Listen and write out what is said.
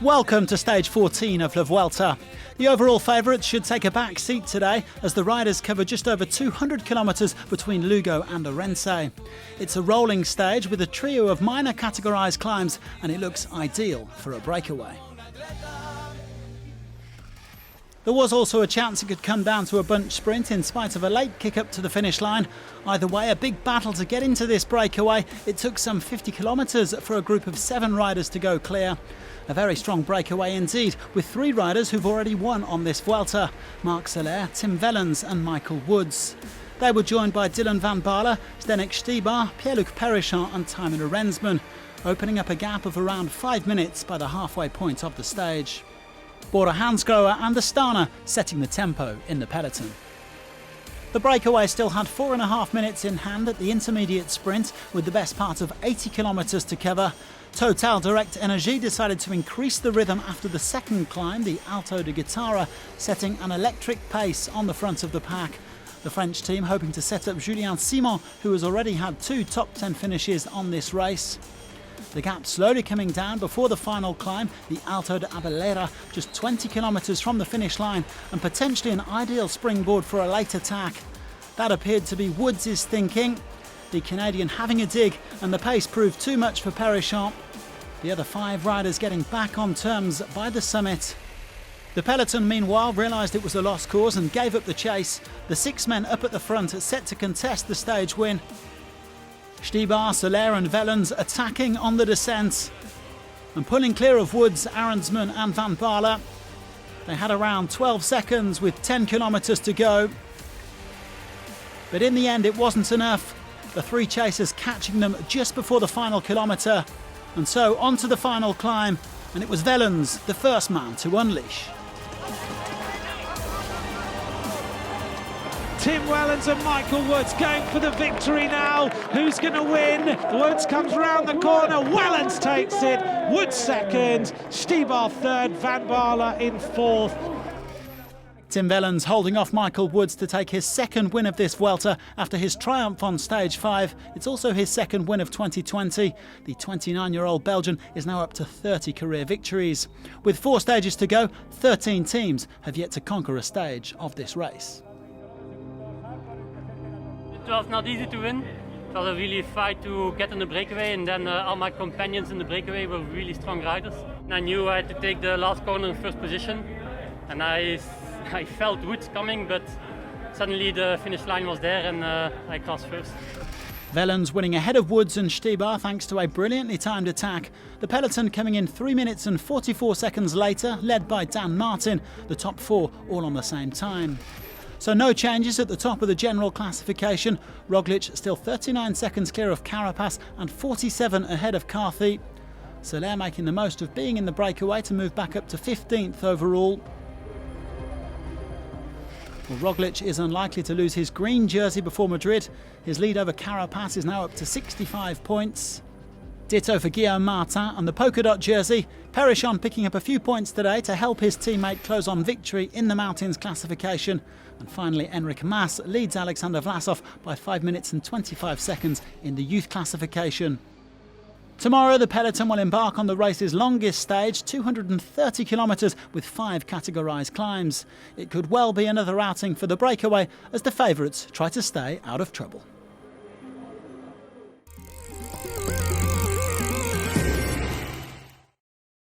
Welcome to stage 14 of the Vuelta. The overall favourites should take a back seat today as the riders cover just over 200 kilometres between Lugo and Orense. It's a rolling stage with a trio of minor categorised climbs and it looks ideal for a breakaway. There was also a chance it could come down to a bunch sprint in spite of a late kick up to the finish line. Either way, a big battle to get into this breakaway. It took some 50 kilometres for a group of 7 riders to go clear. A very strong breakaway indeed, with 3 riders who've already won on this Vuelta: Marc Soler, Tim Wellens and Michael Woods. They were joined by Dylan van Baarle, Zdenek Stybar, Pierre-Luc Perrichon and Thymen Rensman, opening up a gap of around 5 minutes by the halfway point of the stage. Bora Hansgrohe and Astana setting the tempo in the peloton. The breakaway still had 4.5 minutes in hand at the intermediate sprint, with the best part of 80 kilometres to cover. Total Direct Energie decided to increase the rhythm after the second climb, the Alto de Guitarra, setting an electric pace on the front of the pack. The French team hoping to set up Julien Simon, who has already had 2 top 10 finishes on this race. The gap slowly coming down before the final climb, the Alto de Abelera, just 20 kilometres from the finish line and potentially an ideal springboard for a late attack. That appeared to be Woods' thinking. The Canadian having a dig and the pace proved too much for Perrichon. The other 5 riders getting back on terms by the summit. The peloton meanwhile realised it was a lost cause and gave up the chase. The 6 men up at the front are set to contest the stage win. Stybar, Soler and Velons attacking on the descent and pulling clear of Woods, Arensman and Van Baarle. They had around 12 seconds with 10 kilometres to go. But in the end it wasn't enough. The 3 chasers catching them just before the final kilometre. And so on to the final climb, and it was Velens, the first man to unleash. Tim Wellens and Michael Woods going for the victory now. Who's going to win? Woods comes round the corner. Wellens takes it. Woods second. Stybar third. Van Baarle in fourth. Tim Wellens holding off Michael Woods to take his second win of this Vuelta after his triumph on stage 5. It's also his second win of 2020. The 29-year-old Belgian is now up to 30 career victories. With 4 stages to go, 13 teams have yet to conquer a stage of this race. It was not easy to win. It was a really fight to get in the breakaway, and then all my companions in the breakaway were really strong riders. And I knew I had to take the last corner in first position, and I felt Woods coming, but suddenly the finish line was there and I crossed first. Velens winning ahead of Woods and Stybar thanks to a brilliantly timed attack. The peloton coming in 3 minutes and 44 seconds later, led by Dan Martin, the top 4 all on the same time. So no changes at the top of the general classification. Roglic still 39 seconds clear of Carapaz and 47 ahead of Carthy. Soler making the most of being in the breakaway to move back up to 15th overall. Well, Roglic is unlikely to lose his green jersey before Madrid. His lead over Carapaz is now up to 65 points. Ditto for Guillaume Martin and the polka dot jersey. Perrichon picking up a few points today to help his teammate close on victory in the mountains classification. And finally, Enric Mas leads Alexander Vlasov by 5 minutes and 25 seconds in the youth classification. Tomorrow, the peloton will embark on the race's longest stage, 230 kilometres with 5 categorised climbs. It could well be another outing for the breakaway as the favourites try to stay out of trouble.